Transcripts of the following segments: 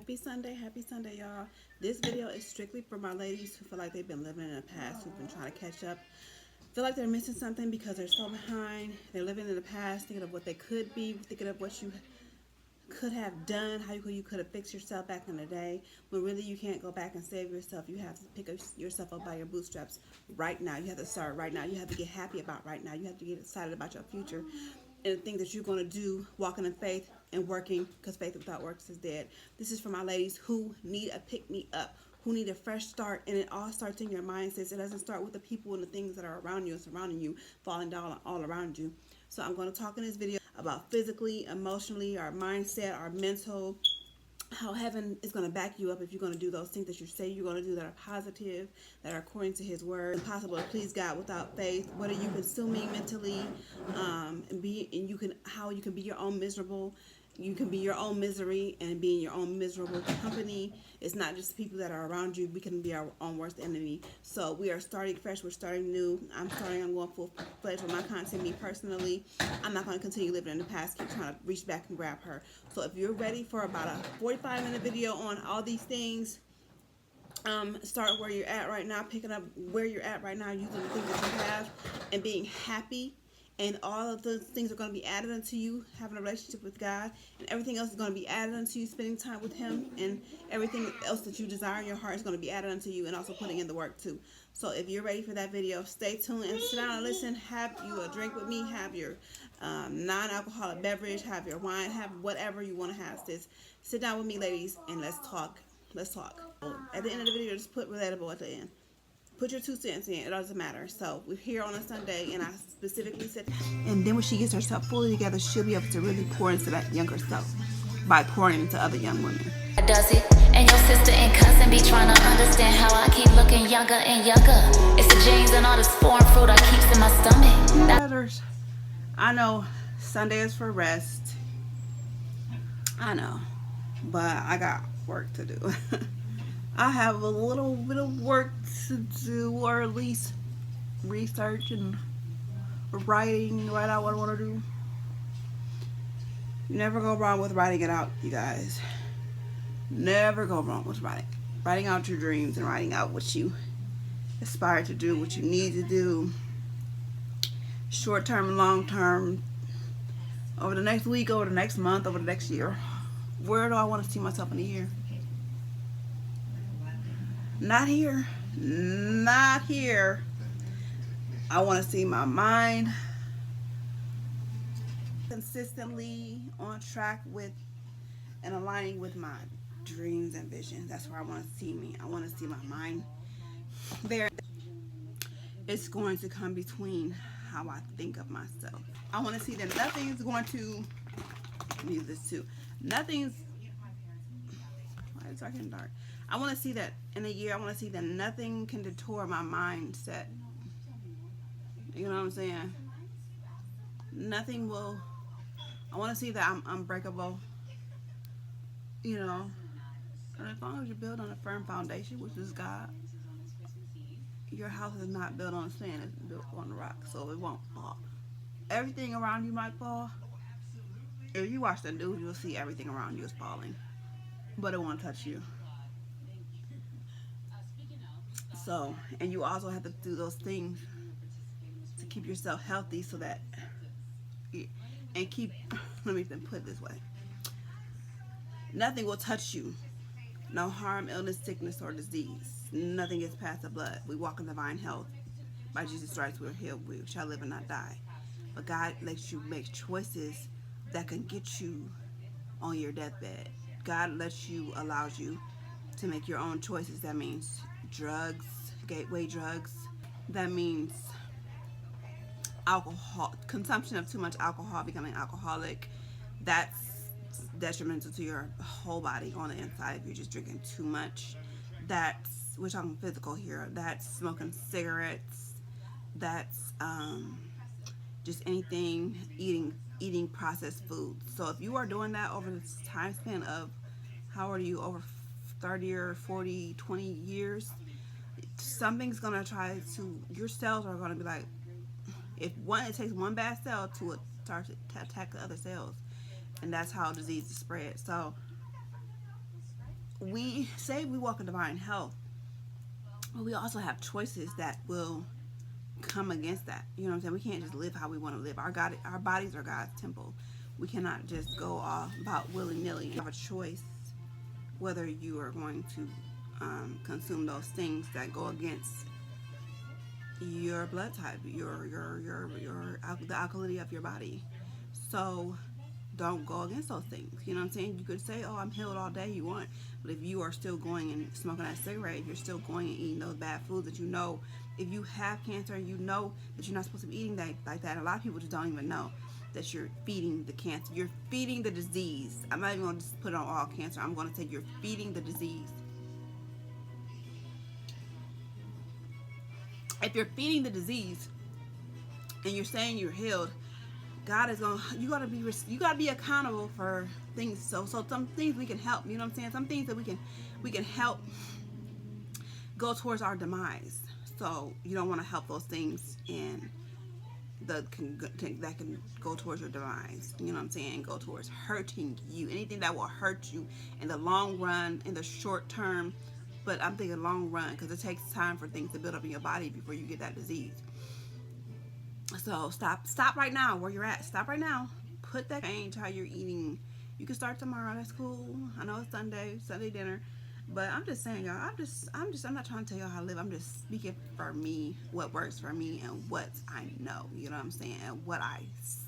Happy Sunday, y'all. This video is strictly for my ladies who feel like they've been living in the past, who've been trying to catch up, feel like they're missing something because they're so behind. They're living in the past, thinking of what they could be, thinking of what you could have done, how you could have fixed yourself back in the day, but really you can't go back and save yourself. You have to pick yourself up by your bootstraps right now. You have to start right now. You have to get happy about right now. You have to get excited about your future and the things that you're going to do, walking in faith and working, because faith without works is dead. This is for my ladies who need a pick-me-up, who need a fresh start, and it all starts in your mindsets. It doesn't start with the people and the things that are around you and surrounding you, falling down all around you. So I'm going to talk in this video about physically, emotionally, our mindset, our mental, how heaven is going to back you up if you're going to do those things that you say you're going to do that are positive, that are according to his word. It's impossible to please God without faith. What are you consuming mentally? How you can be your own miserable. You can be your own misery and be in your own miserable company. It's not just people that are around you. We can be our own worst enemy. So we are starting fresh. We're starting new. I'm going full-fledged with my content. Me personally, I'm not going to continue living in the past, keep trying to reach back and grab her. So if you're ready for about a 45-minute video on all these things, start where you're at right now, picking up where you're at right now, using the things that you have, and being happy. And all of those things are going to be added unto you, having a relationship with God. And everything else is going to be added unto you, spending time with him. And everything else that you desire in your heart is going to be added unto you, and also putting in the work too. So if you're ready for that video, stay tuned and sit down and listen. Have you a drink with me. Have your non-alcoholic beverage. Have your wine. Have whatever you want to have. Sit down with me, ladies, and let's talk. Let's talk. At the end of the video, just put relatable at the end. Put your 2 cents in. It doesn't matter. So we're here on a Sunday, and I specifically said, and then when she gets herself fully together, she'll be able to really pour into that younger self by pouring into other young women. Does it? And your sister and cousin be trying to understand how I keep looking younger and younger. It's the genes and all this foreign fruit I keeps in my stomach. I know Sunday is for rest. I know, but I got work to do. I have a little bit of work to do, or at least research and write out what I want to do. You never go wrong with writing it out, you guys. Never go wrong with writing out your dreams and writing out what you aspire to do, what you need to do, short term and long term, over the next week, over the next month, over the next year. Where do I want to see myself in a year? Not here. Not here. I want to see my mind consistently on track with and aligning with my dreams and visions. That's where I want to see me. I want to see my mind there. It's going to come between how I think of myself. I want to see that nothing's going to, use this too, nothing's, why is it getting dark? I want to see that in a year. I want to see that nothing can detour my mindset. You know what I'm saying? Nothing will. I want to see that I'm unbreakable. You know, and as long as you build on a firm foundation, which is God, your house is not built on sand; it's built on the rock, so it won't fall. Everything around you might fall. If you watch the news, you'll see everything around you is falling, but it won't touch you. So, and you also have to do those things to keep yourself healthy, so that, and keep, let me put it this way, nothing will touch you. No harm, illness, sickness, or disease. Nothing gets past the blood. We walk in divine health. By Jesus' stripes we're healed. We shall live and not die. But God lets you make choices that can get you on your deathbed. God allows you to make your own choices. That means drugs, gateway drugs. That means alcohol, consumption of too much alcohol, becoming alcoholic. That's detrimental to your whole body on the inside if you're just drinking too much. We're talking physical here. That's smoking cigarettes. That's just anything, eating processed food. So if you are doing that over the time span of, how old are you, over 30 or 40, 20 years, something's gonna try to, your cells are gonna be like, it takes one bad cell to start to attack the other cells, and that's how disease is spread. So we say we walk in divine health, but we also have choices that will come against that. You know what I'm saying? We can't just live how we want to live. Our bodies are God's temple. We cannot just go all about willy-nilly. You have a choice whether you are going to consume those things that go against your blood type, the alkalinity of your body. So don't go against those things. You know what I'm saying? You could say, oh, I'm healed all day you want, but if you are still going and smoking that cigarette, if you're still going and eating those bad foods that you know, if you have cancer, you know that you're not supposed to be eating that like that. A lot of people just don't even know that you're feeding the cancer. You're feeding the disease. I'm not even going to just put it on all cancer. I'm going to say you're feeding the disease. If you're feeding the disease and you're saying you're healed, God is going. You got to be accountable for things. So some things we can help. You know what I'm saying? Some things that we can help go towards our demise. So you don't want to help those things that can go towards your demise. You know what I'm saying? Go towards hurting you. Anything that will hurt you in the long run, in the short term. But I'm thinking long run, because it takes time for things to build up in your body before you get that disease. So stop right now where you're at. Stop right now. Put that change how you're eating. You can start tomorrow. That's Cool. I know it's Sunday dinner. But I'm just saying, y'all, I'm not trying to tell y'all how to live. I'm just speaking for me, what works for me and what I know, you know what I'm saying, and what I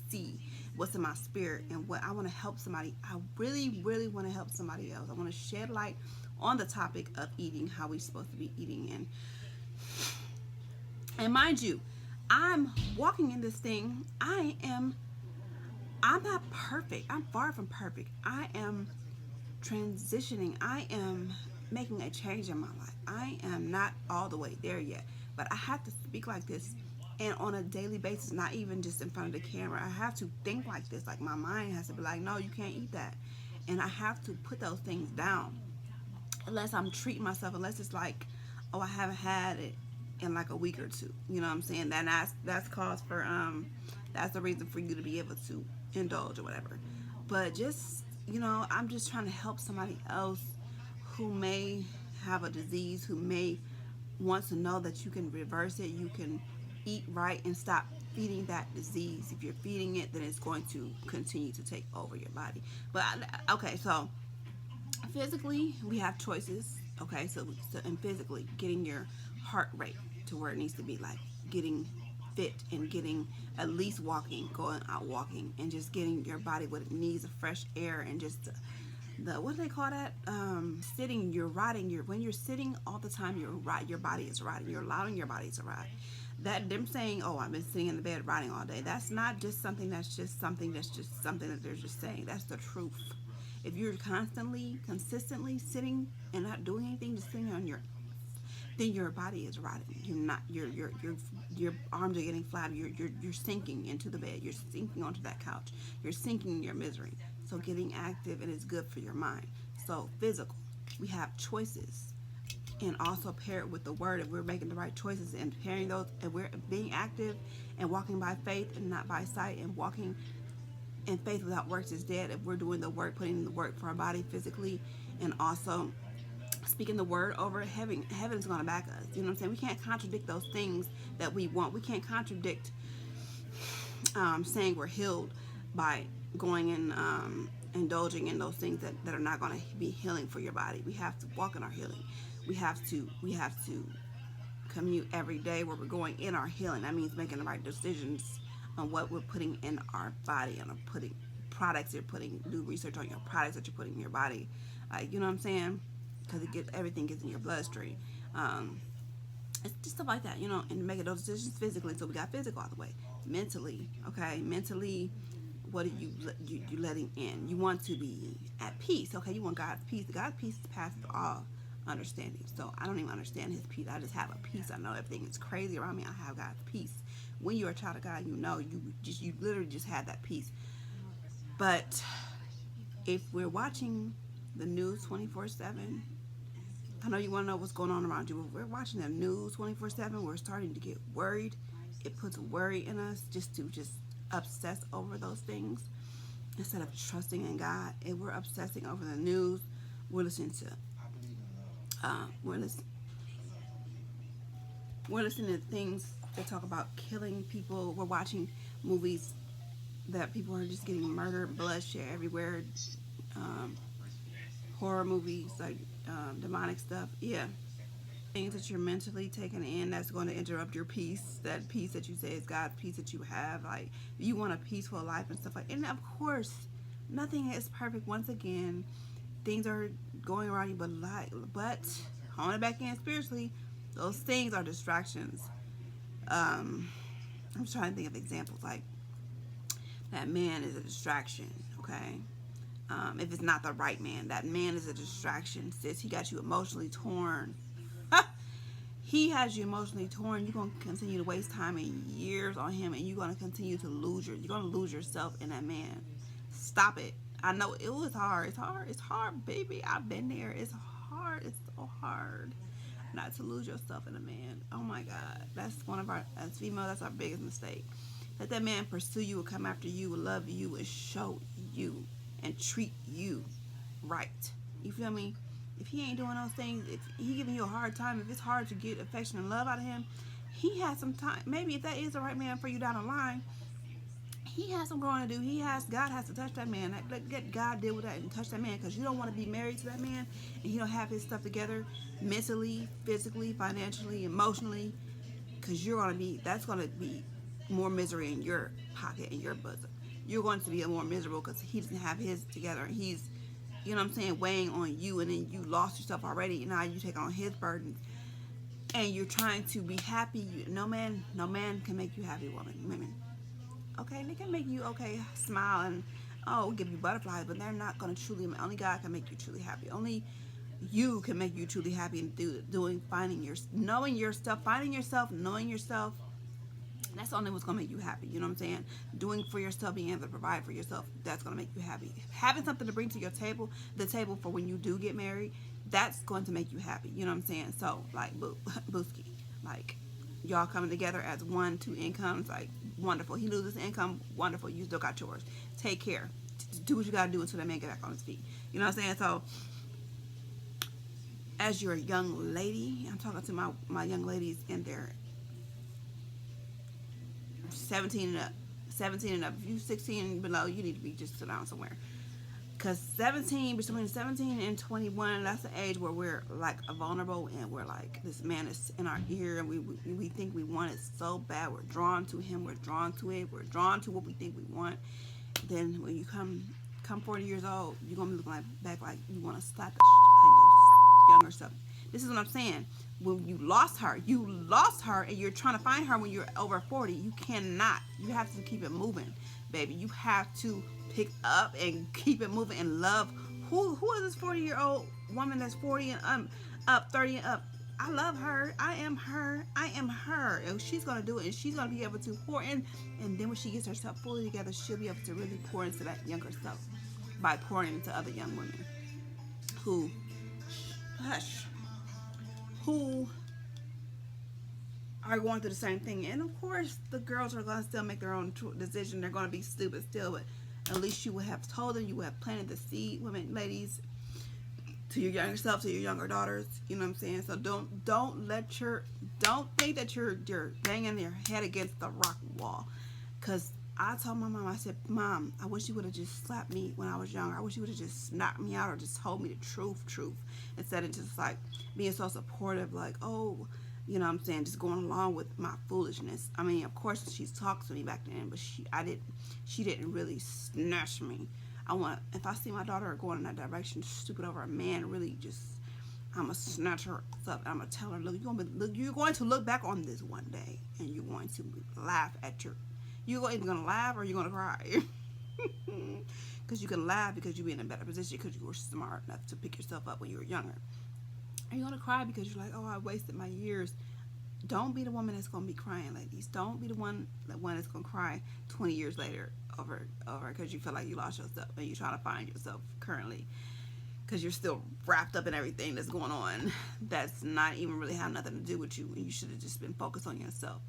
see, what's in my spirit, and what I want to help somebody. I really, really want to help somebody else. I want to shed light on the topic of eating, how we're supposed to be eating. And mind you, I'm walking in this thing. I'm not perfect. I'm far from perfect. I am transitioning. I am making a change in my life. I am not all the way there yet, but I have to speak like this and on a daily basis, not even just in front of the camera. I have to think like this. Like, my mind has to be like, no, you can't eat that. And I have to put those things down unless I'm treating myself, unless it's like, oh, I haven't had it in like a week or two. You know what I'm saying? That's cause for that's the reason for you to be able to indulge or whatever. But just, you know, I'm just trying to help somebody else who may have a disease, who may want to know that you can reverse it. You can eat right and stop feeding that disease. If you're feeding it, then it's going to continue to take over your body. But okay, so physically we have choices. Okay, so and physically getting your heart rate to where it needs to be, like getting fit and getting at least walking, going out walking, and just getting your body what it needs, of fresh air, and just the what do they call that? Sitting, you're riding. When you're sitting all the time, your body is riding. You're allowing your body to ride. That them saying, oh, I've been sitting in the bed riding all day. That's not just something. That's just something that they're just saying. That's the truth. If you're consistently sitting and not doing anything, just sitting on then your body is rotting. You're not. Your arms are getting flat. You're sinking into the bed. You're sinking onto that couch. You're sinking in your misery. So getting active, and it's good for your mind. So physical, we have choices, and also pair it with the word. If we're making the right choices and pairing those, and we're being active and walking by faith and not by sight, and walking in faith without works is dead. If we're doing the work, putting in the work for our body physically, and also speaking the word over heaven's going to back us. You know what I'm saying? We can't contradict those things that we want. We can't contradict saying we're healed by going and indulging in those things that are not going to be healing for your body. We have to walk in our healing. We have to commute every day where we're going in our healing. That means making the right decisions on what we're putting in our body, and putting products you're putting, do research on your products that you're putting in your body. Like, you know what I'm saying? Because everything gets in your bloodstream. It's just stuff like that, you know, and making those decisions physically. So we got physical out of the way. Mentally, okay? Mentally, what are you letting in? You want to be at peace, okay? You want God's peace. God's peace passes all understanding. So I don't even understand his peace. I just have a peace. I know everything is crazy around me. I have God's peace. When you're a child of God, you know, you literally just have that peace. But if we're watching the news 24/7, I know you want to know what's going on around you, but we're watching the news 24/7. We're starting to get worried. It puts worry in us just to obsess over those things instead of trusting in God. If we're obsessing over the news, we're listening to we're listening. We're listening to things that talk about killing people. We're watching movies that people are just getting murdered, bloodshed everywhere. Um, Horror movies, like demonic stuff. Yeah, things that you're mentally taking in that's going to interrupt your peace. That peace that you say is God's peace that you have. Like you want a peaceful life and stuff like. And of course, nothing is perfect. Once again, things are going around you, but hone it back in spiritually. Those things are distractions. I'm just trying to think of examples like that man is a distraction. Okay, if it's not the right man, that man is a distraction. Sis, he got you emotionally torn. He has you emotionally torn. You're gonna continue to waste time and years on him, and you're gonna continue to you're gonna lose yourself in that man. Stop it. I know it was hard. It's hard. It's hard, baby. I've been there. It's hard. It's so hard not to lose yourself in a man. Oh my God, that's one of our, as female, that's our biggest mistake. Let that man pursue you, and come after you, and love you, and show you, and treat you right. You feel me? If he ain't doing those things, if he giving you a hard time, if it's hard to get affection and love out of him, he has some time. Maybe if that is the right man for you down the line, he has some growing to do. God has to touch that man. Let God deal with that and touch that man, because you don't want to be married to that man and he don't have his stuff together mentally, physically, financially, emotionally, because that's going to be more misery in your pocket, in your bosom. You're going to be more miserable because he doesn't have his together, and he's, you know what I'm saying, weighing on you, and then you lost yourself already, and now you take on his burden, and you're trying to be happy. No man can make you happy, women. Okay, they can make you smile and give you butterflies, but they're not going to truly. Only God can make you truly happy. Only you can make you truly happy, and knowing yourself, knowing yourself. That's the only what's gonna make you happy. You know what I'm saying? Doing for yourself, being able to provide for yourself, that's gonna make you happy. Having something to bring to your table, the table for when you do get married, that's going to make you happy. You know what I'm saying? So like Booski, like y'all coming together as one, two incomes, like wonderful. He loses income, wonderful. You still got yours. Take care. Do what you gotta do until that man get back on his feet. You know what I'm saying? So as you're a young lady, I'm talking to my young ladies in their 17 and up. If you 16 and below, you need to be just sit down somewhere. Because between 17 and 21, that's the age where we're like vulnerable, and we're like, this man is in our ear, and we think we want it so bad. We're drawn to him. We're drawn to it. We're drawn to what we think we want. Then when you come 40 years old, you're going to be looking back like you want to slap the out of your younger self. This is what I'm saying. When you lost her, and you're trying to find her when you're over 40. You cannot. You have to keep it moving, baby. You have to pick up and keep it moving and love. Who is this 40-year-old woman that's 40 and up, 30 and up? I love her. I am her. And she's going to do it, and she's going to be able to pour in. And then when she gets herself fully together, she'll be able to really pour into that younger self by pouring into other young women who are going through the same thing. And of course, the girls are going to still make their own decision. They're going to be stupid still, but at least you would have told them, you would have planted the seed, women, ladies, to your younger self, to your younger daughters. You know what I'm saying? So don't think that you're banging your head against the rock wall. Because I told my mom, I said, Mom, I wish you would have just slapped me when I was younger. I wish you would have just knocked me out, or just told me the truth, instead of just like being so supportive, like, oh, you know what I'm saying, just going along with my foolishness. I mean, of course, she talked to me back then, but she didn't really snatch me. If I see my daughter going in that direction, stupid over a man, really just, I'm going to snatch her up. I'm going to tell her, look, you're going to look back on this one day, and you're going to laugh at you're either going to laugh or you're going to cry. Because you can laugh because you'll be in a better position because you were smart enough to pick yourself up when you were younger. Or you're going to cry because you're like, oh, I wasted my years. Don't be the woman that's going to be crying, ladies. Don't be the one that's going to cry 20 years later over because you feel like you lost yourself and you're trying to find yourself currently because you're still wrapped up in everything that's going on that's not even really have nothing to do with you, and you should have just been focused on yourself,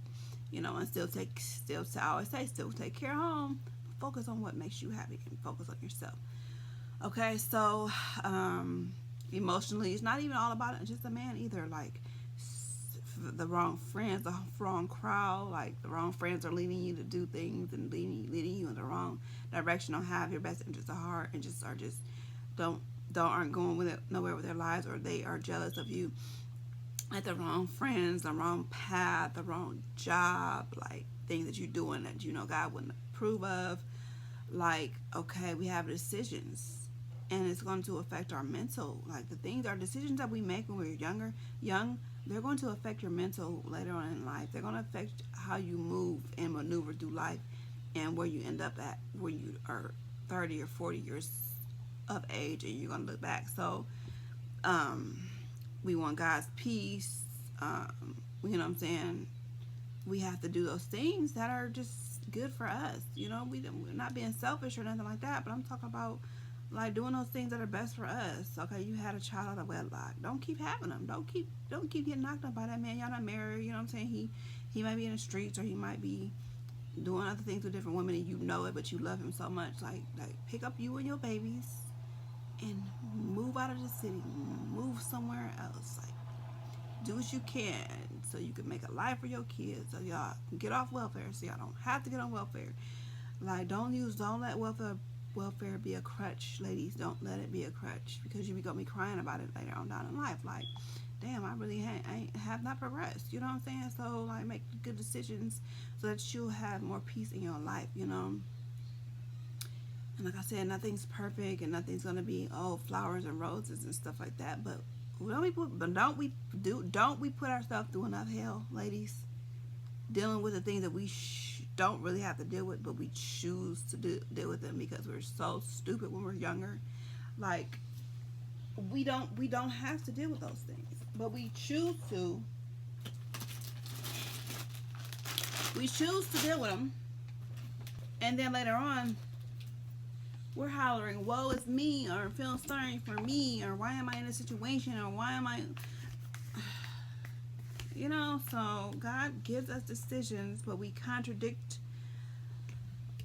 and I always say, still take care of home. Focus on what makes you happy and focus on yourself. Okay, so emotionally. It's not even all about it, just a man either. Like the wrong friends, the wrong crowd, like the wrong friends are leading you to do things and leading you in the wrong direction. Don't have your best interests at heart and just are just aren't going with it nowhere with their lives, or they are jealous of you. Like the wrong friends, the wrong path, the wrong job, like things that you're doing that you know God wouldn't approve of. Like, okay, we have decisions, and it's going to affect our mental. Like our decisions that we make when we're young, they're going to affect your mental later on in life. They're going to affect how you move and maneuver through life, and where you end up at when you are 30 or 40 years of age, and you're going to look back. So, we want God's peace. You know what I'm saying? We have to do those things that are just good for us. You know, we're not being selfish or nothing like that, but I'm talking about like doing those things that are best for us. Okay, you had a child out of wedlock. Don't keep having them. Don't keep getting knocked up by that man. Y'all not married. You know what I'm saying? He might be in the streets, or he might be doing other things with different women, and you know it, but you love him so much. Like pick up you and your babies and move out of the city. Move somewhere else. Like do what you can so you can make a life for your kids, so y'all can get off welfare, so y'all don't have to get on welfare. Like don't let welfare be a crutch, ladies. Don't let it be a crutch, because you gonna be crying about it later on down in life. Like, damn, I really have not progressed. You know what I'm saying? So like make good decisions so that you'll have more peace in your life. You know. And like I said, nothing's perfect, and nothing's gonna be flowers and roses and stuff like that. But don't we put ourselves through enough hell, ladies? Dealing with the things that we don't really have to deal with, but we choose to deal with them because we're so stupid when we're younger. Like we don't have to deal with those things, but we choose to. We choose to deal with them, and then later on, we're hollering, woe is me, or feeling sorry for me, or why am I in this situation, or why am I, you know. So God gives us decisions, but we contradict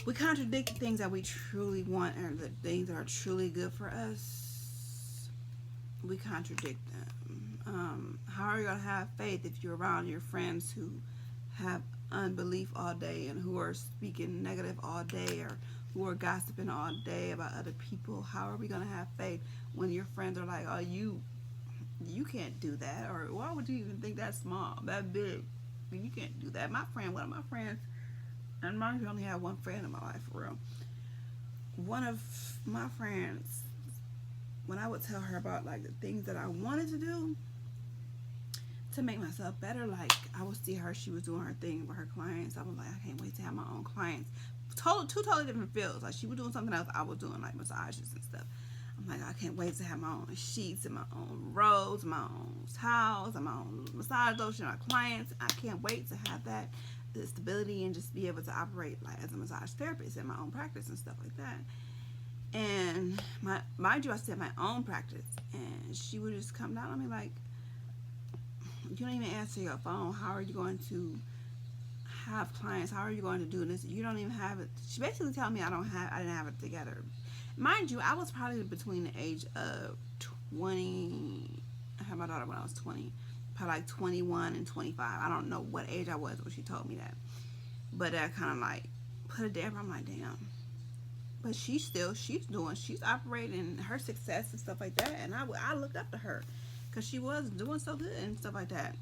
the things that we truly want, or the things that are truly good for us. We contradict them. How are you going to have faith if you're around your friends who have unbelief all day, and who are speaking negative all day, or who are gossiping all day about other people? How are we going to have faith when your friends are like, oh, you can't do that, or why would you even think that small, that big? You can't do that. One of my friends, and mind you, I only have one friend in my life for real. One of my friends, when I would tell her about like the things that I wanted to do to make myself better, like I would see her, she was doing her thing with her clients. I was like, I can't wait to have my own clients. Two totally different fields. Like she was doing something else, I was doing like massages and stuff. I'm like, I can't wait to have my own sheets and my own robes, my own towels, and my own massage lotion, my clients. I can't wait to have that, the stability, and just be able to operate like as a massage therapist in my own practice and stuff like that. And mind you, I still have my own practice, and she would just come down on me like, you don't even answer your phone. How are you going to have clients? How are you going to do this? You don't even have it. She basically told me I didn't have it together. Mind you, I was probably between the age of 20. I had my daughter when I was 20, probably like 21 and 25. I don't know what age I was when she told me that, but that kind of like put it there. I'm like, damn. But she's operating her success and stuff like that, and I looked up to her because she was doing so good and stuff like that.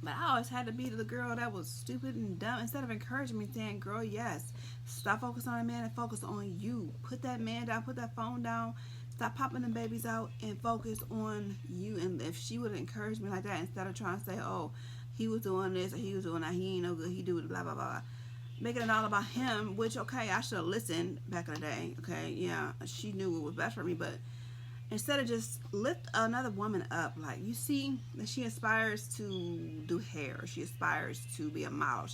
But I always had to be the girl that was stupid and dumb, instead of encouraging me, saying, girl, yes, stop focusing on a man and focus on you. Put that man down, put that phone down, stop popping the babies out, and focus on you. And if she would encourage me like that, instead of trying to say, oh, he was doing this or he was doing that, he ain't no good, he do it, blah, blah, blah, making it all about him, which, okay, I should have listened back in the day, okay, yeah, she knew what was best for me, but instead of just lift another woman up, like you see that she aspires to do hair, she aspires to be a model,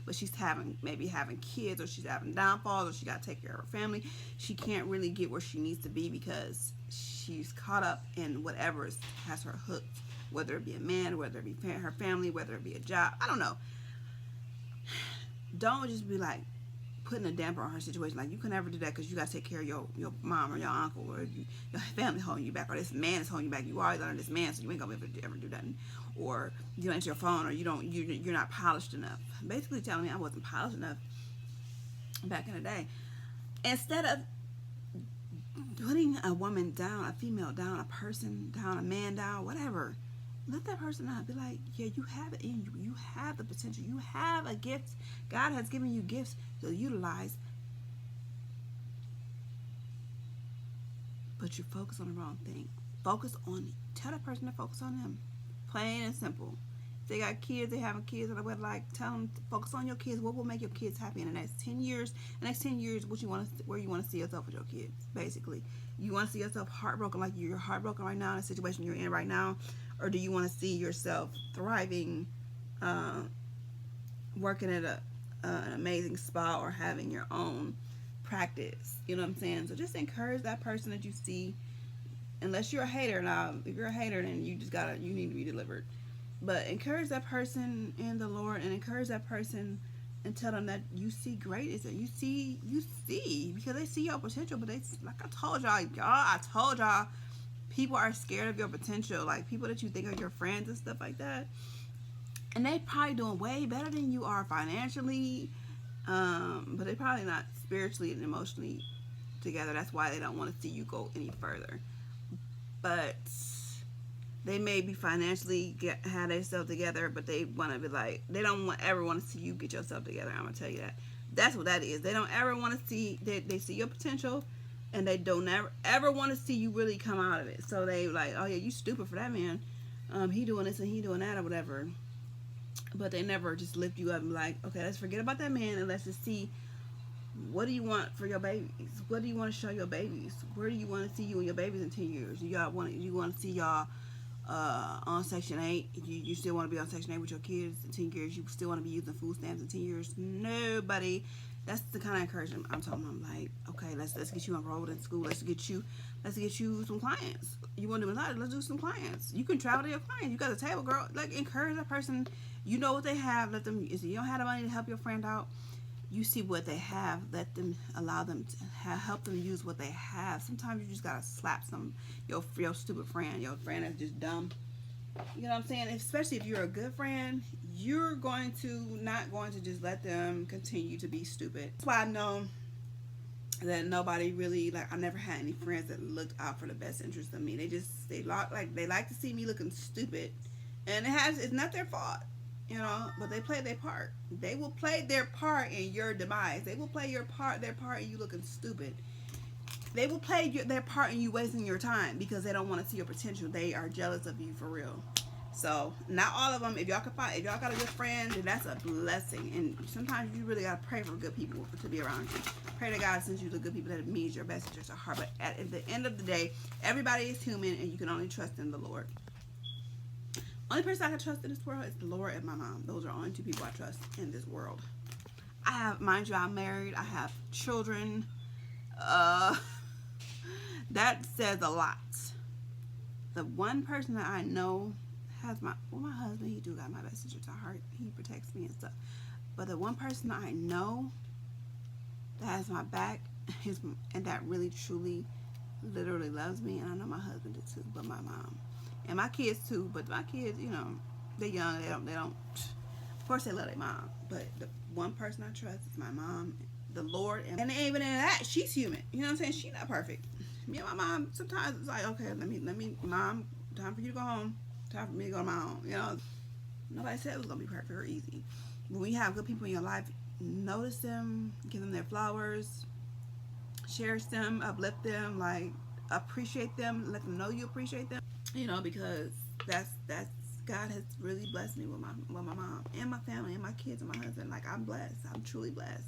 but she's maybe having kids, or she's having downfalls, or she got to take care of her family. She can't really get where she needs to be because she's caught up in whatever has her hooked, whether it be a man, whether it be her family, whether it be a job. I don't know. Don't just be like putting a damper on her situation. Like, you can never do that because you got to take care of your mom or your uncle, or your family holding you back, or this man is holding you back. You always under this man, so you ain't gonna be able to ever do that. Or you don't answer your phone, or you're not polished enough. Basically telling me I wasn't polished enough back in the day. Instead of putting a woman down, a female down, a person down, a man down, whatever, let that person out. Be like, yeah, you have it in you. You have the potential. You have a gift. God has given you gifts to utilize. But you focus on the wrong thing. Tell that person to focus on them. Plain and simple. If they got kids, they having kids, and I would like tell them to focus on your kids. What will make your kids happy in the next 10 years? The next 10 years, where you want to see yourself with your kids, basically. You want to see yourself heartbroken, like you're heartbroken right now in the situation you're in right now? Or do you want to see yourself thriving, working at an amazing spa, or having your own practice? You know what I'm saying? So just encourage that person that you see. Unless you're a hater. Now, if you're a hater, then you need to be delivered. But encourage that person in the Lord, and encourage that person and tell them that you see greatness, that you see, because they see your potential. But they, like I told y'all, people are scared of your potential. Like, people that you think are your friends and stuff like that, and they probably doing way better than you are financially, but they probably not spiritually and emotionally together. That's why they don't want to see you go any further. But they may be financially have themselves together, but they want to be like, they don't ever want to see you get yourself together. I'm gonna tell you that. That's what that is. They don't ever want to see, they see your potential, and they don't ever want to see you really come out of it. So they like, oh yeah, you stupid for that man. He doing this and he doing that or whatever. But they never just lift you up and be like, okay, let's forget about that man and let's just see, what do you want for your babies? What do you want to show your babies? Where do you want to see you and your babies in 10 years? You want to see y'all on Section 8? You still want to be on Section 8 with your kids in 10 years? You still want to be using food stamps in 10 years? Nobody. That's the kind of encouragement I'm talking about. I'm like, okay, let's get you enrolled in school. Let's get you some clients. You want to do a lot? Let's do some clients. You can travel to your clients. You got a table, girl. Like, encourage that person. You know what they have. Let them. If you don't have the money to help your friend out, you see what they have. Let them, allow them to help them use what they have. Sometimes you just gotta slap your stupid friend, your friend that's just dumb. You know what I'm saying? Especially if you're a good friend, you're not going to just let them continue to be stupid. That's why I know that nobody really, like, I never had any friends that looked out for the best interest of me. They like to see me looking stupid, and it's not their fault. You know, but they play their part. They will play their part in your demise. They will play their part in you looking stupid. They will play their part in you wasting your time because they don't want to see your potential. They are jealous of you for real. So, not all of them. If y'all got a good friend, then that's a blessing. And sometimes you really gotta pray for good people to be around you. Pray to God sends you the good people that means your best interest at heart. But at the end of the day, everybody is human, and you can only trust in the Lord. Only person I can trust in this world is the Lord and my mom. Those are the only two people I trust in this world. Mind you, I'm married. I have children. That says a lot. The one person that I know has my husband, he do got my best interest at heart. He protects me and stuff. But the one person I know that has my back and that really, truly, literally loves me, and I know my husband did too, but my mom. And my kids too, but my kids, you know, they're young. They don't. Of course, they love their mom, but the one person I trust is my mom, the Lord, and even in that, she's human. You know what I'm saying? She's not perfect. Me and my mom sometimes it's like, okay, let me, mom, time for you to go home. Time for me to go to my own. You know, nobody said it was gonna be perfect or easy. When we have good people in your life, notice them, give them their flowers, cherish them, uplift them, like appreciate them, let them know you appreciate them. You know, because that's God has really blessed me with my mom and my family and my kids and my husband. Like, I'm blessed. I'm truly blessed.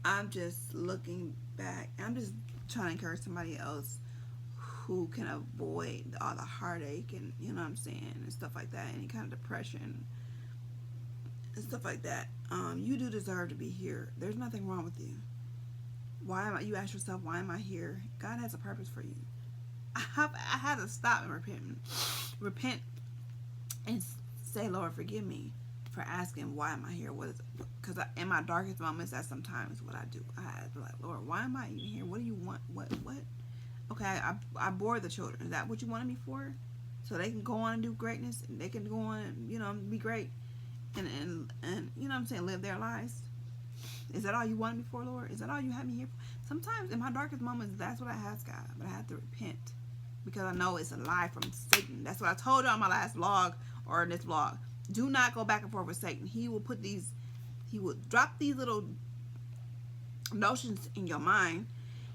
I'm just looking back. I'm just trying to encourage somebody else who can avoid all the heartache and, you know what I'm saying, and stuff like that, any kind of depression and stuff like that. You do deserve to be here. There's nothing wrong with you. You ask yourself, why am I here? God has a purpose for you. I had to stop and repent and say, Lord, forgive me for asking, why am I here? What is it? Because in my darkest moments, that's sometimes what I do. I be like, Lord, why am I even here? What do you want? What? Okay, I bore the children. Is that what you wanted me for? So they can go on and do greatness, and they can go on and, you know, be great, and you know what I'm saying, live their lives. Is that all you wanted me for, Lord? Is that all you had me here for? Sometimes in my darkest moments, that's what I ask God, but I have to repent because I know it's a lie from Satan. That's what I told you on my last vlog or in this vlog. Do not go back and forth with Satan. He will drop these little notions in your mind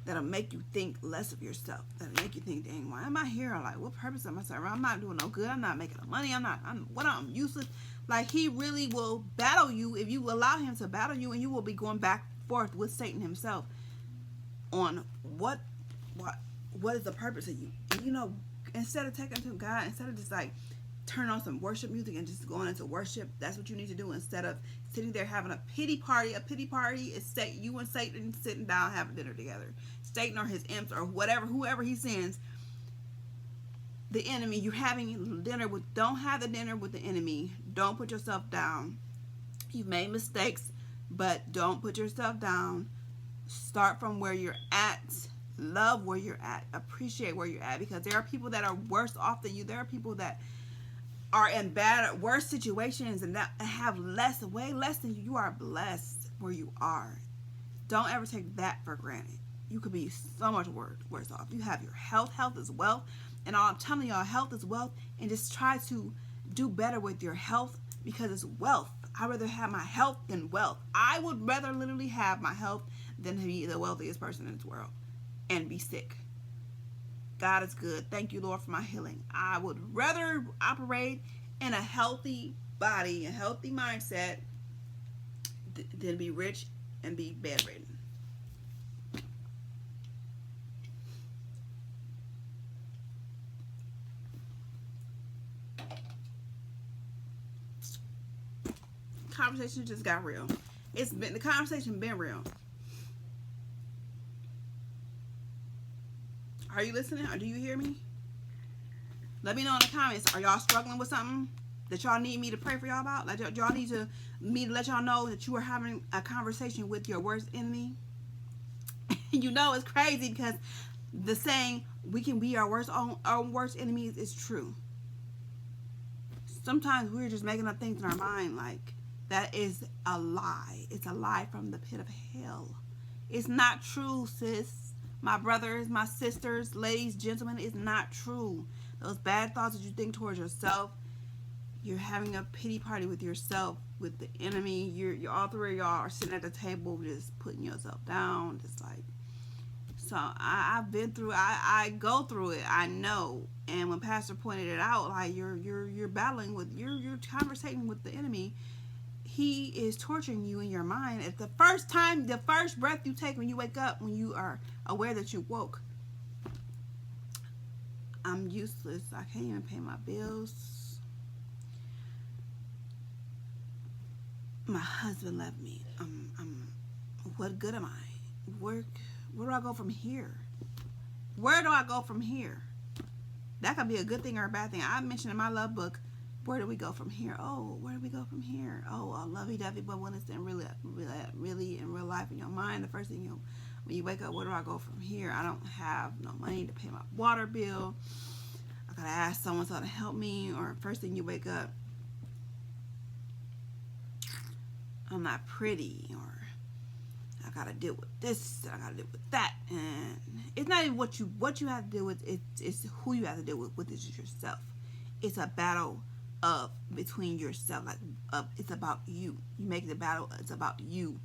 that'll make you think less of yourself. That'll make you think, dang, why am I here? Like, what purpose am I serving? I'm not doing no good. I'm not making no money. I'm useless. Like, he really will battle you if you allow him to battle you, and you will be going back and forth with Satan himself on what is the purpose of you. And, you know, instead of taking to God, instead of just like turn on some worship music and just going into worship, that's what you need to do instead of sitting there having a pity party. A pity party is you and Satan sitting down having dinner together. Satan or his imps or whoever he sends, the enemy, you're having dinner with. Don't have the dinner with the enemy. Don't put yourself down. You've made mistakes, but don't put yourself down. Start from where you're at. Love where you're at. Appreciate where you're at, because there are people that are worse off than you. There are people that are in worse situations and that have way less than you. You are blessed where you are. Don't ever take that for granted. You could be so much worse off. You have your health. Health is wealth. And all I'm telling y'all, health is wealth. And just try to do better with your health, because it's wealth. I'd rather have my health than wealth. I would rather literally have my health than to be the wealthiest person in this world and be sick. God is good. Thank you, Lord, for my healing. I would rather operate in a healthy body, a healthy mindset, than be rich and be bedridden. Conversation just got real. The conversation been real. Are you listening? Or do you hear me? Let me know in the comments. Are y'all struggling with something that y'all need me to pray for y'all about? Like, y'all need me to let y'all know that you are having a conversation with your worst enemy. You know, it's crazy because the saying we can be our worst enemies is true. Sometimes we're just making up things in our mind. Like, that is a lie. It's a lie from the pit of hell. It's not true, sis. My brothers, my sisters, ladies, gentlemen, it's not true. Those bad thoughts that you think towards yourself, you're having a pity party with yourself, with the enemy. You're all three of y'all are sitting at the table just putting yourself down, just like. So I've been through. I go through it. I know. And when Pastor pointed it out, like you're battling with, you're conversating with the enemy. He is torturing you in your mind. At the first breath you take when you wake up, when you are aware that you woke. I'm useless. I can't even pay my bills. My husband left me. What good am I? Where do I go from here? Where do I go from here? That could be a good thing or a bad thing. I mentioned in my love book, where do we go from here? Oh, where do we go from here? Oh, lovey-dovey, but when it's in really in real life in your mind, the first thing when you wake up, where do I go from here? I don't have no money to pay my water bill. I gotta ask someone to help me. Or first thing you wake up, I'm not pretty, or I gotta deal with this, I gotta deal with that. And it's not even what you have to deal with, it's who you have to deal with. With is yourself. It's a battle between yourself. Like it's about you. You make the battle. It's about you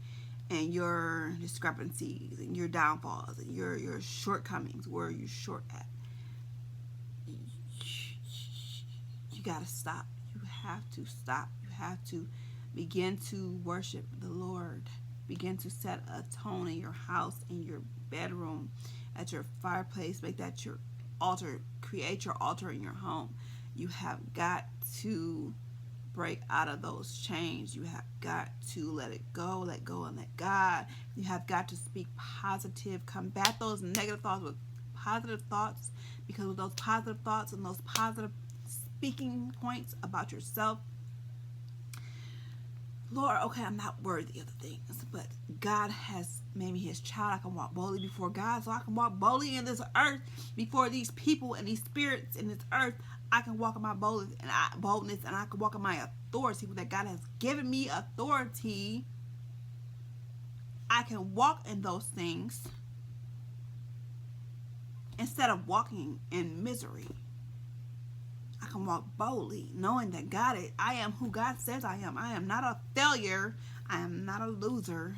and your discrepancies and your downfalls and your shortcomings. Where you're short at. You gotta stop. You have to stop. You have to begin to worship the Lord. Begin to set a tone in your house, in your bedroom, at your fireplace. Make that your altar. Create your altar in your home. You have got to break out of those chains. You have got to let go and let God. You have got to speak positive. Combat those negative thoughts with positive thoughts, because with those positive thoughts and those positive speaking points about yourself, Lord, okay, I'm not worthy of the things, but God has made me his child. I can walk boldly before God, so I can walk boldly in this earth before these people and these spirits in this earth. I can walk in my boldness, and I can walk in my authority that God has given me authority. I can walk in those things instead of walking in misery. I can walk boldly, knowing that I am who God says I am. I am not a failure. I am not a loser.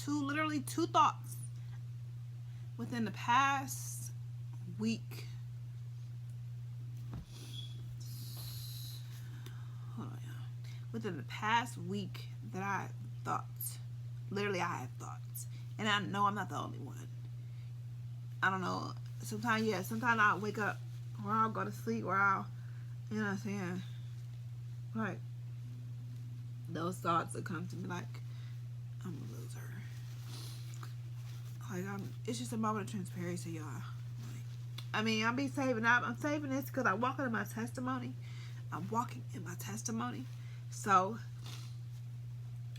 Literally two thoughts within the past week. Hold on, y'all. Within the past week that I thought. Literally, I have thoughts. And I know I'm not the only one. I don't know. Sometimes I'll wake up, or I'll go to sleep, or I'll, you know what I'm saying? Like, those thoughts that come to me like, I'm a loser. Like, it's just a moment of transparency, y'all. Like, I mean, I'm saving this because I'm walking in my testimony. I'm walking in my testimony. So,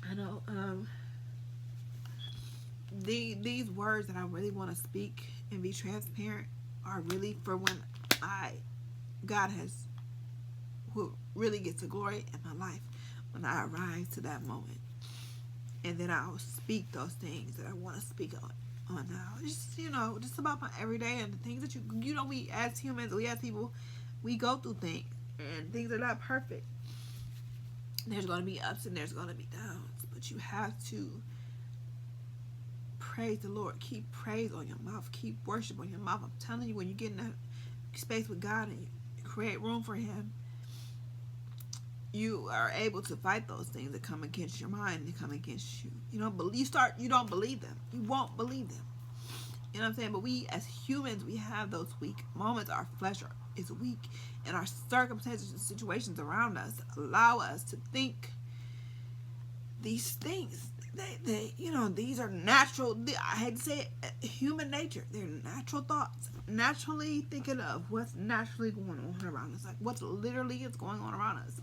I know, these words that I really want to speak and be transparent are really for when God who really gets the glory in my life when I arrive to that moment. And then I'll speak those things that I want to speak on now. Just, just about my everyday and the things that we as humans, we as people, we go through things and things are not perfect. There's going to be ups and there's going to be downs, but you have to praise the Lord. Keep praise on your mouth. Keep worship on your mouth. I'm telling you, when you get in that space with God and you create room for him, you are able to fight those things that come against your mind and come against you. You don't believe them. You won't believe them. You know what I'm saying? But we as humans, we have those weak moments. Our flesh is weak, and our circumstances and situations around us allow us to think these things. These are natural. I hate to say it, human nature. They're natural thoughts. Naturally thinking of what's naturally going on around us. Like what's literally is going on around us.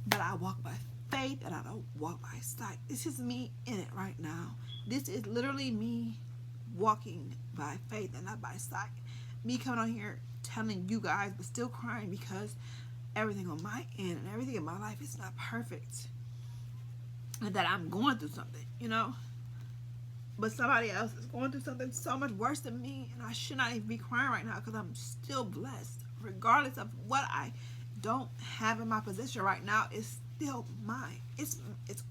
But I walk by faith and I don't walk by sight. This is me in it right now. This is literally me walking by faith and not by sight. Me coming on here telling you guys, but still crying because everything on my end and everything in my life is not perfect. And that I'm going through something, But somebody else is going through something so much worse than me. And I should not even be crying right now because I'm still blessed. Regardless of what I don't have in my possession right now, it's still mine. It's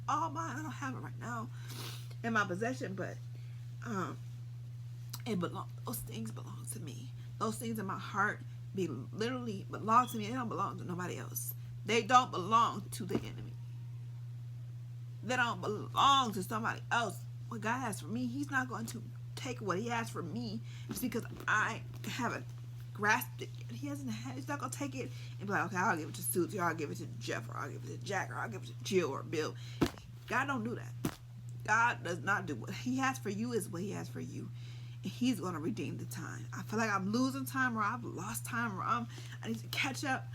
all mine. I don't have it right now in my possession, but those things belong to me. Those things in my heart literally belong to me. They don't belong to nobody else. They don't belong to the enemy. They don't belong to somebody else. What God has for me, he's not going to take what he has for me just because I haven't grasped it. He's not going to take it and be like, okay, I'll give it to Suits, or I'll give it to Jeff, or I'll give it to Jack, or I'll give it to Jill or Bill. God don't do that. God does not do what he has for you is what he has for you. And he's going to redeem the time. I feel like I'm losing time, or I've lost time, or I need to catch up.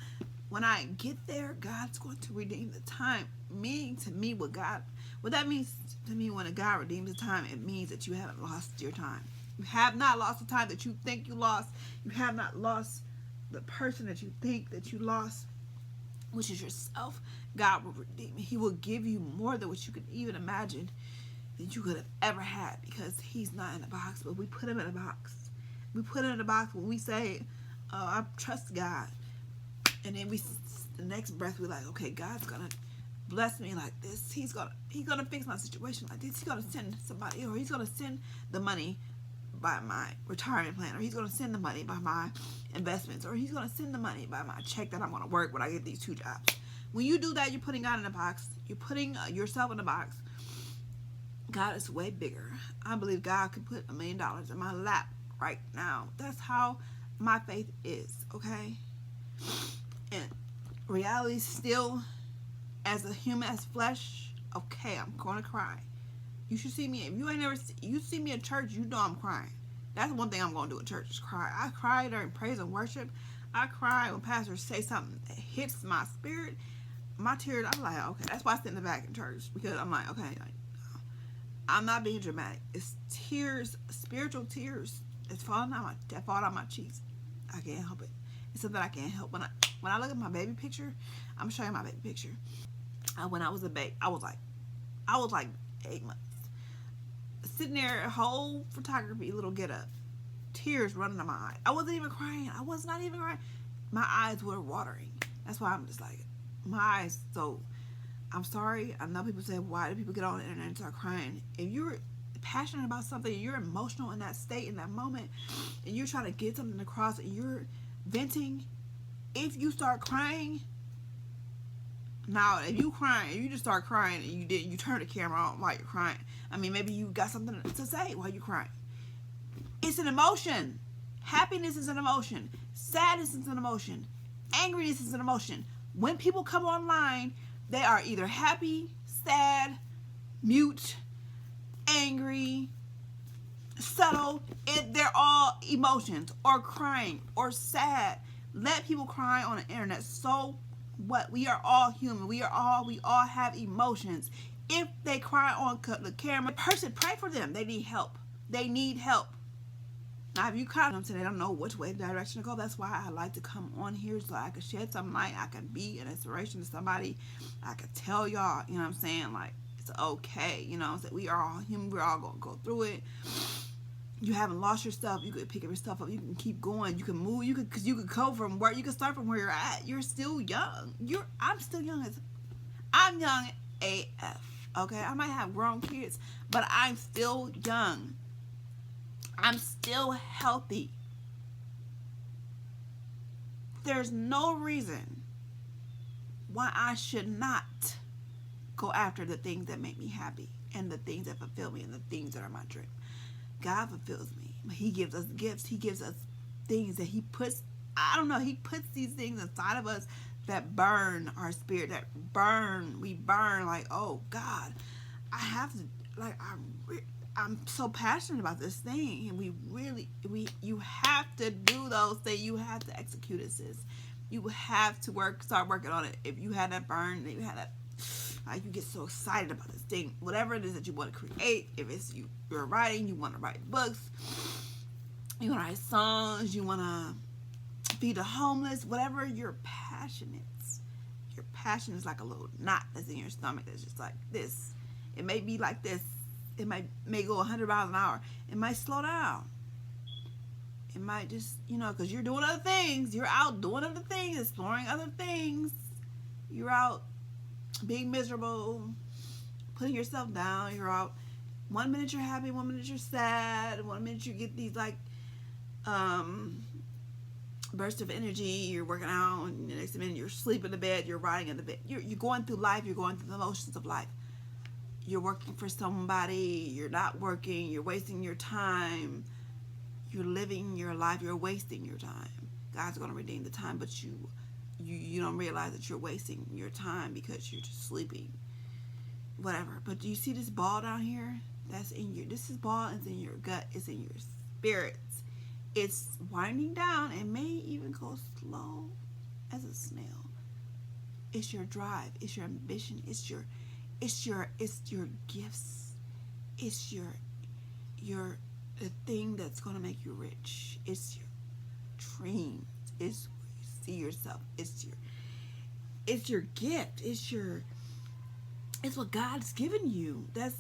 When I get there, God's going to redeem the time. Meaning to me, what that means to me, when a God redeems the time, it means that you haven't lost your time. You have not lost the time that you think you lost. You have not lost the person that you think that you lost, which is yourself. God will redeem it. He will give you more than what you could even imagine that you could have ever had, because he's not in a box, but we put him in a box. We put him in a box when we say, I trust God. And then the next breath, we're like, okay, God's gonna bless me like this. He's gonna fix my situation like this. He's gonna send somebody, or he's gonna send the money by my retirement plan, or he's gonna send the money by my investments, or he's gonna send the money by my check that I'm gonna work when I get these 2 jobs. When you do that, you're putting God in a box. You're putting yourself in a box. God is way bigger. I believe God could put $1 million in my lap right now. That's how my faith is, okay? And reality still, as a human, as flesh, okay, I'm gonna cry. You should see me. If you ain't never you see me at church, you know I'm crying. That's one thing I'm gonna do at church is cry. I cry during praise and worship. I cry when pastors say something that hits my spirit. my tears, I'm like, okay, that's why I sit in the back in church, because I'm like, okay, like, I'm not being dramatic. It's tears, spiritual tears. It's falling out my cheeks. I can't help it. It's something I can't help. When I look at my baby picture, I'm showing you my baby picture. When I was a baby, I was like 8 months, sitting there, whole photography, little get up, tears running to my eye. I wasn't even crying. I was not even crying. My eyes were watering. That's why I'm just like, my eyes. So I'm sorry. I know people say, why do people get on the internet and start crying? If you're passionate about something, you're emotional in that state, in that moment, and you're trying to get something across, and you're venting, if you start crying, now if you just start crying and you turn the camera on while you're crying, I mean, maybe you got something to say while you're crying. It's an emotion. Happiness is an emotion. Sadness is an emotion. Angriness is an emotion. When people come online, they are either happy, sad, mute, angry, subtle. They're all emotions, or crying, or sad. Let people cry on the internet. So what? We are all human. We all have emotions. If they cry on the camera, person, pray for them. They need help. They need help. Now, if you kind of today, don't know which way the direction to go. That's why I like to come on here, so I can shed some light. I can be an inspiration to somebody. I can tell y'all, you know what I'm saying? Like, it's okay. You know what I'm saying? We are all human. We're all going to go through it. You haven't lost your stuff. You could pick up your stuff up. You can keep going. You can move. You could go from where you can start from where you're at. You're still young. I'm still young. I'm young AF. Okay, I might have grown kids, but I'm still young. I'm still healthy. There's no reason why I should not go after the things that make me happy, and the things that fulfill me, and the things that are my dream. God fulfills me. He gives us gifts. He gives us things that he puts, he puts these things inside of us that burn our spirit, we burn like, oh God, I have to, like, I'm so passionate about this thing, and you have to do those things. You have to execute it, sis. You have to start working on it. If you had that burn, you had that, like, you get so excited about this thing, whatever it is that you want to create. If it's you're writing, you want to write books, you want to write songs, you want to feed the homeless, whatever your passion is. Your passion is like a little knot that's in your stomach that's just like this. It may be like this. It may go 100 miles an hour. It might slow down. It might just, because you're doing other things. You're out doing other things, exploring other things. You're out being miserable, putting yourself down. You're out. 1 minute you're happy, 1 minute you're sad. 1 minute you get these like bursts of energy. You're working out, and the next minute you're sleeping in the bed. You're riding in the bed. You're going through life. You're going through the motions of life. You're working for somebody. You're not working. You're wasting your time. You're living your life. You're wasting your time. God's going to redeem the time, but you don't realize that you're wasting your time because you're just sleeping. Whatever. But do you see this ball down here? This ball is in your gut. It's in your spirits. It's winding down and may even go slow as a snail. It's your drive. It's your ambition. It's your gifts. It's the thing that's going to make you rich. It's your dreams. It's where you see yourself. It's your gift. It's what God's given you. That's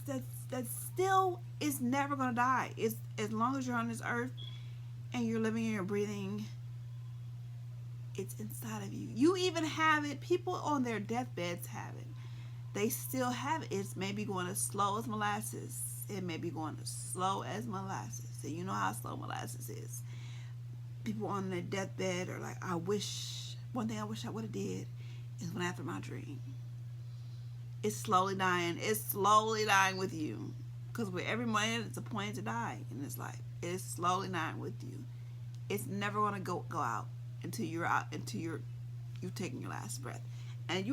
still is never going to die. It's as long as you're on this earth and you're living and you're breathing, it's inside of you. You even have it. People on their deathbeds have it. They still have it. It's maybe going as slow as molasses. It may be going as slow as molasses. And you know how slow molasses is. People on their deathbed are like, one thing I wish I would have did is went after my dream. It's slowly dying. It's slowly dying with you. Because with every man, it's appointed to die in this life. It's slowly dying with you. It's never going to go out until you're out, you've taken your last breath. And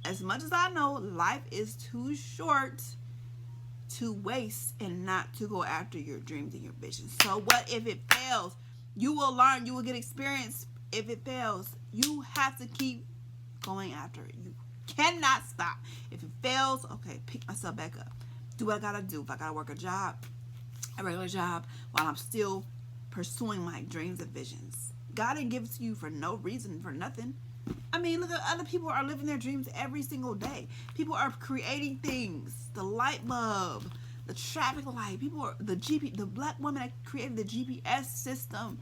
as much as I know, life is too short to waste and not to go after your dreams and your visions. So what if it fails? You will learn. You will get experience. If it fails, you have to keep going after it. You Cannot stop. If it fails, okay, pick myself back up. Do what I gotta do. If I gotta work a regular job, while I'm still pursuing my dreams and visions. God didn't give it to you for no reason, for nothing. I mean, look at other people are living their dreams every single day. People are creating things. The light bulb, the traffic light. People are the black woman that created the GPS system.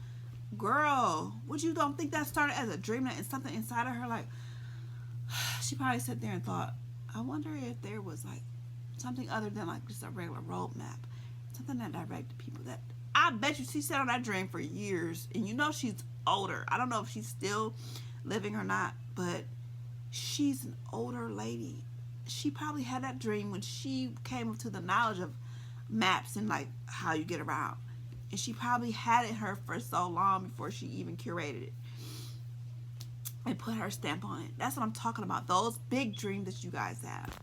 Girl, what, you don't think that started as a dream and something inside of her? Like, she probably sat there and thought, I wonder if there was like something other than like just a regular roadmap, something that directed people. That I bet you she sat on that dream for years, and you know she's older. I don't know if she's still living or not, but she's an older lady. She probably had that dream when she came to the knowledge of maps and like how you get around, and she probably had it her for so long before she even curated it and put her stamp on it. That's what I'm talking about. Those big dreams that you guys have.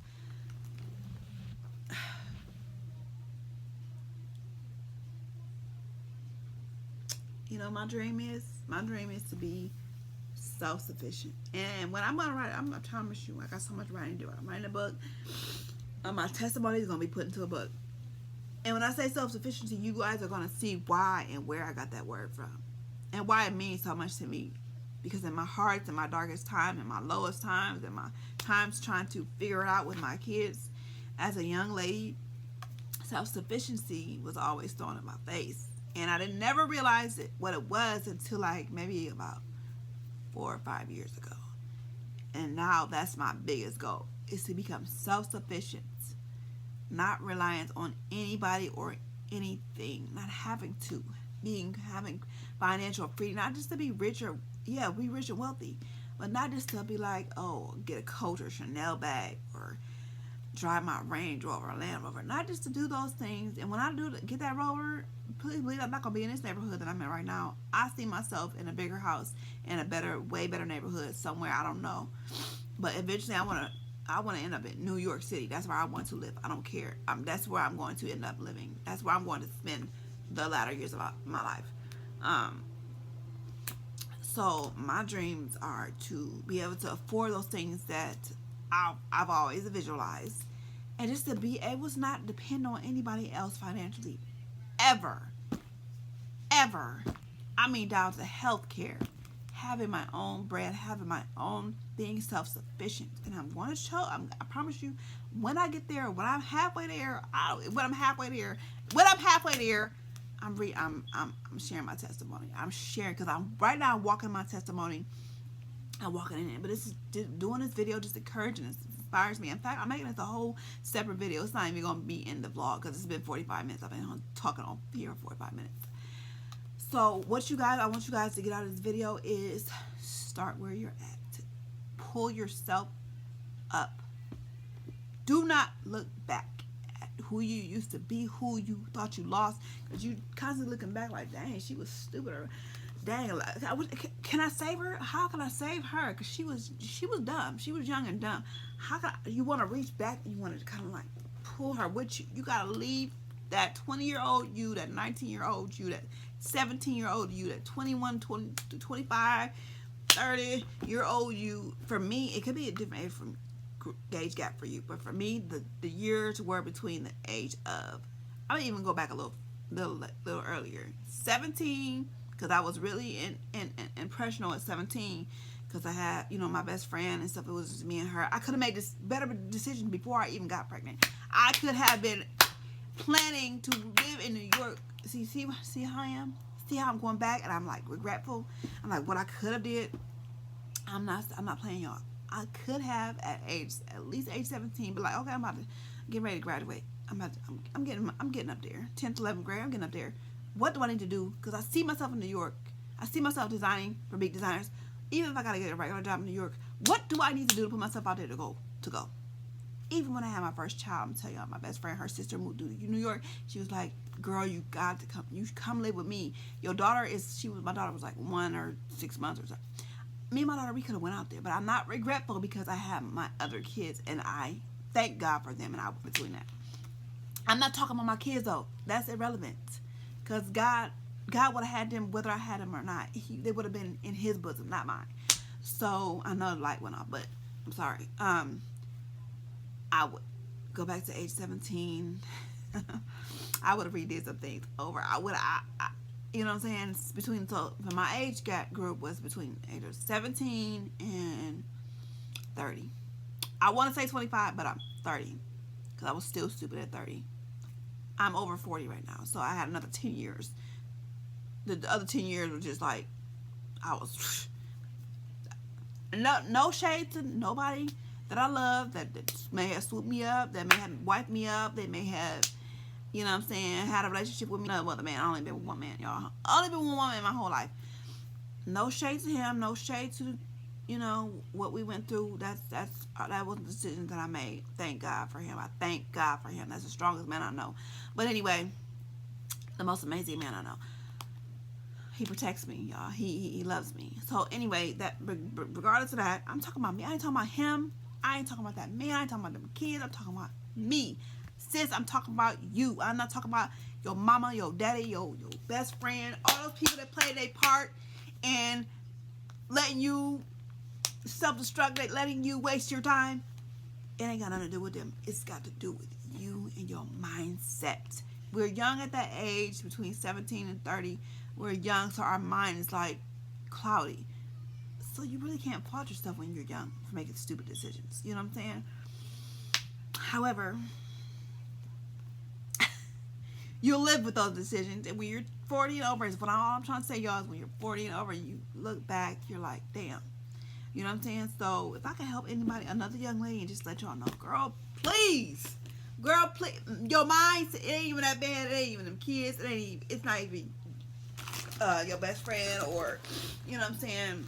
You know, my dream is to be self-sufficient. And when I'm gonna write, I'm gonna promise you, I got so much writing to do. I'm writing a book. My testimony is gonna be put into a book. And when I say self-sufficiency, you guys are gonna see why and where I got that word from, and why it means so much to me. Because in my heart, in my darkest time, in my lowest times, in my times trying to figure it out with my kids, as a young lady, self-sufficiency was always thrown in my face. And I didn't never realize what it was until like maybe about 4 or 5 years ago. And now that's my biggest goal, is to become self-sufficient, not reliant on anybody or anything, not having financial freedom, not just to be rich or be rich and wealthy, but not just to be like, oh, get a Coach or Chanel bag or drive my Range Rover or Land Rover. Not just to do those things. And when I do get that Rover, please believe I'm not gonna be in this neighborhood that I'm in right now. I see myself in a bigger house in a way better neighborhood somewhere, I don't know. But eventually I wanna end up in New York City. That's where I want to live. I don't care. That's where I'm going to end up living. That's where I'm going to spend the latter years of my life. So my dreams are to be able to afford those things that I've always visualized, and just to be able to not depend on anybody else financially, ever. I mean, down to healthcare, having my own bread, having my own, being self-sufficient. And I'm going to show. I promise you, when I get there, when I'm halfway there, I'm sharing my testimony. I'm sharing because I'm right now walking my testimony. I'm walking in it, but this is doing this video just encouraging us, inspires me. In fact, I'm making this a whole separate video. It's not even going to be in the vlog because it's been 45 minutes. I've been talking on here for 45 minutes. So I want you guys to get out of this video is start where you're at. Pull yourself up. Do not look back at who you used to be, who you thought you lost, because you constantly looking back like, dang, she was stupid, or dang, can I save her? How can I save her? Because she was dumb. She was young and dumb. You want to reach back, you want to kind of like pull her with you. You got to leave that 20-year-old you, that 19-year-old you, that 17-year-old you, that 21, 20, 25, 30-year-old you. For me, it could be a different age gap for you, but for me, the years were between the age of, I would even go back a little earlier, 17, because I was really impressionable at 17, because I had, my best friend and stuff. It was just me and her. I could have made this better decision before I even got pregnant. I could have been planning to live in New York. See how I am? See how I'm going back, and I'm like regretful. I'm like, what I could have did. I'm not playing, y'all. I could have at least age 17, but like, okay, I'm about to get ready to graduate. I'm getting up there. 10th, 11th grade, I'm getting up there. What do I need to do? Because I see myself in New York. I see myself designing for big designers. Even if I gotta get a regular job in New York, what do I need to do to put myself out there to go? Even when I had my first child, I'm telling y'all, my best friend, her sister moved to New York. She was like, girl, you got to come. You come live with me. My daughter was like 1 or 6 months or so. Me and my daughter, we could have went out there, but I'm not regretful because I have my other kids, and I thank God for them, and I was between that. I'm not talking about my kids though. That's irrelevant, because God would have had them whether I had them or not. They would have been in His bosom, not mine. So I know the light went off, but I'm sorry. I would go back to age 17. I would have redid some things over. You know what I'm saying? It's between, so my age group was between age of 17 and 30. I want to say 25, but I'm 30 because I was still stupid at 30. I'm over 40 right now, so I had another 10 years. The other 10 years were just like, I was no shade to nobody that I love that may have swooped me up, that may have wiped me up, they may have, you know what I'm saying, had a relationship with me. No other man. I only been with one man, y'all. I only been with one man my whole life. No shade to him, no shade to, you know, what we went through. That was the decision that I made. Thank God for him. I thank God for him. That's the strongest man I know. But anyway, the most amazing man I know. He protects me, y'all. He loves me. So anyway, that regardless of that, I'm talking about me. I ain't talking about him. I ain't talking about that man. I ain't talking about them kids. I'm talking about me. Sis, I'm talking about you. I'm not talking about your mama, your daddy, your best friend, all those people that play their part and letting you self-destruct, letting you waste your time. It ain't got nothing to do with them. It's got to do with you and your mindset. We're young at that age, between 17 and 30. We're young, so our mind is like cloudy. So you really can't fault yourself when you're young for making stupid decisions. You know what I'm saying? However, you'll live with those decisions. And when you're 40 and over, is what all I'm trying to say, y'all, is when you're 40 and over, you look back, you're like, damn. You know what I'm saying? So if I can help anybody, another young lady, and just let y'all know, girl, please, your mind, it ain't even that bad. It ain't even them kids. It's not even your best friend, or, you know what I'm saying?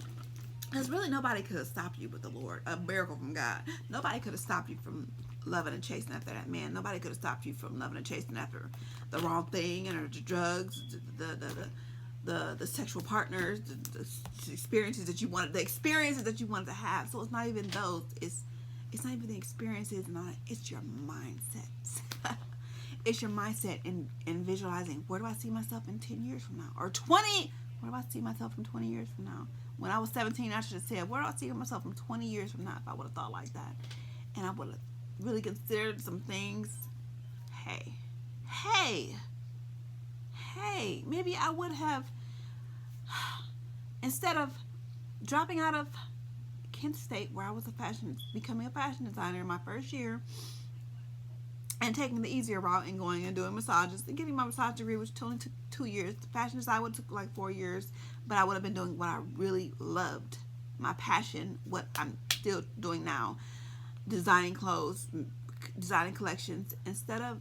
Because really nobody could have stopped you but the Lord. A miracle from God. Nobody could have stopped you from loving and chasing after that man. Nobody could have stopped you from loving and chasing after the wrong thing, or the drugs, the sexual partners, the experiences that you wanted, to have. So it's not even those. It's not even the experiences. It's your mindset. It's your mindset in visualizing, where do I see myself in 10 years from now? Or 20? Where do I see myself from 20 years from now? When I was 17, I should have said, where do I see myself from 20 years from now, if I would have thought like that? And I would have really considered some things. Hey, maybe I would have, instead of dropping out of Kent State, where I was becoming a fashion designer in my first year, and taking the easier route and going and doing massages and getting my massage degree, which only took 2 years. The fashion design would have took like 4 years, but I would have been doing what I really loved, my passion, what I'm still doing now, designing clothes, designing collections. Instead of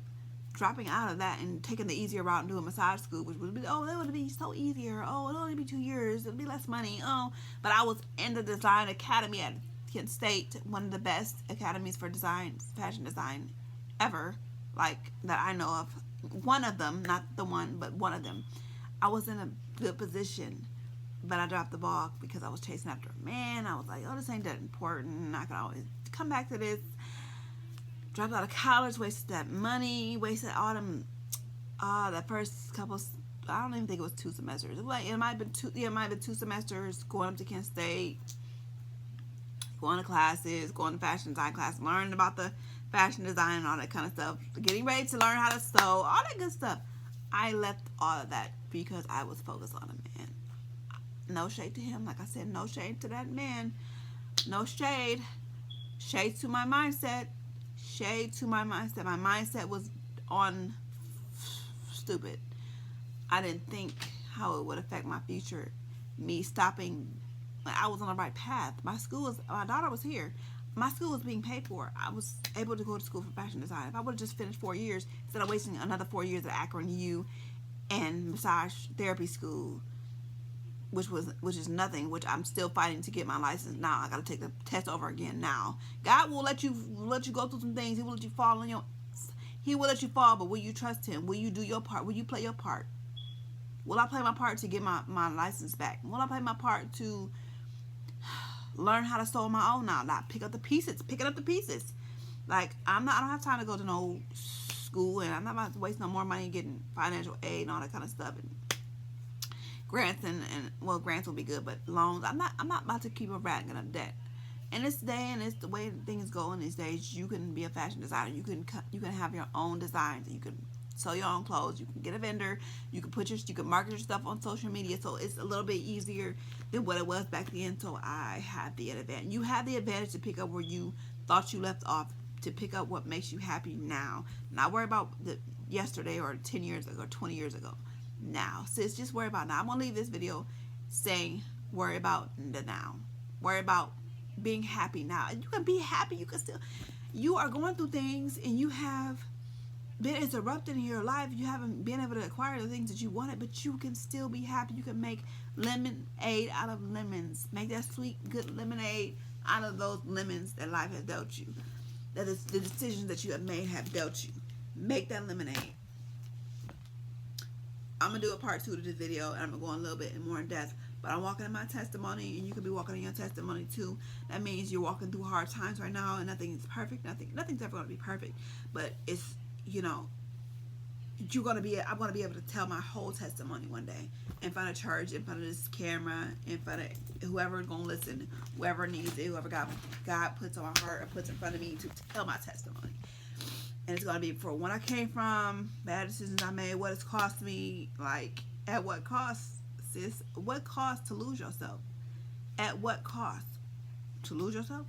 dropping out of that and taking the easier route and doing massage school, which would be, that would be so easier. Oh, it'll only be 2 years. It'll be less money. Oh, but I was in the design academy at Kent State, one of the best academies for design, fashion design ever, like, that I know of. One of them, not the one, but one of them. I was in a good position, but I dropped the ball because I was chasing after a man. I was like, oh, this ain't that important. I can always come back to this. Dropped out of college, wasted that money, wasted all them, that first couple, I don't even think it was 2 semesters. It might have been 2, it might have been 2 semesters going up to Kent State, going to classes, going to fashion design class, learning about the fashion design and all that kind of stuff, getting ready to learn how to sew, all that good stuff. I left all of that because I was focused on a man. No shade to him. Like I said, no shade to that man. No shade. Shade to my mindset. Shade to my mindset. My mindset was on stupid. I didn't think how it would affect my future. Me stopping. I was on the right path. My daughter was here. My school was being paid for. I was able to go to school for fashion design. If I would have just finished 4 years, instead of wasting another 4 years at Akron U and massage therapy school, which is nothing, which I'm still fighting to get my license now. I got to take the test over again now. God will let you go through some things. He will let you fall on He will let you fall, but will you trust him? Will you do your part? Will you play your part? Will I play my part to get my license back? Will I play my part to learn how to sew on my own now? Not picking up the pieces. Like, I don't have time to go to no school, and I'm not about to waste no more money getting financial aid and all that kind of stuff, and grants and grants will be good, but loans, I'm not about to keep a rat in a debt. in this day and it's the way things go in these days, you can be a fashion designer. You can have your own designs. You can sell your own clothes. You can get a vendor. You can market your stuff on social media. So it's a little bit easier than what it was back then. So I have the advantage. You have the advantage to pick up where you thought you left off, to pick up what makes you happy now. Not worry about the yesterday or 10 years ago or 20 years ago. Now, sis, just worry about now. I'm gonna leave this video saying worry about the now. Worry about being happy now. You can be happy. You are going through things and you have been interrupted in your life. You haven't been able to acquire the things that you wanted, but you can still be happy. You can make lemonade out of lemons. Make that sweet, good lemonade out of those lemons that life has dealt you. That is the decisions that you have made have dealt you. Make that lemonade. I'm going to do a part 2 to this video, and I'm going to go a little bit more in depth. But I'm walking in my testimony, and you could be walking in your testimony too. That means you're walking through hard times right now, and nothing's perfect. Nothing's ever going to be perfect. But it's, I'm going to be able to tell my whole testimony one day in front of church, in front of this camera, in front of whoever's going to listen, whoever needs it, whoever God puts on my heart or puts in front of me to tell my testimony. And it's going to be for when I came from, bad decisions I made, what it's cost me, like, at what cost, sis? What cost to lose yourself? At what cost? To lose yourself?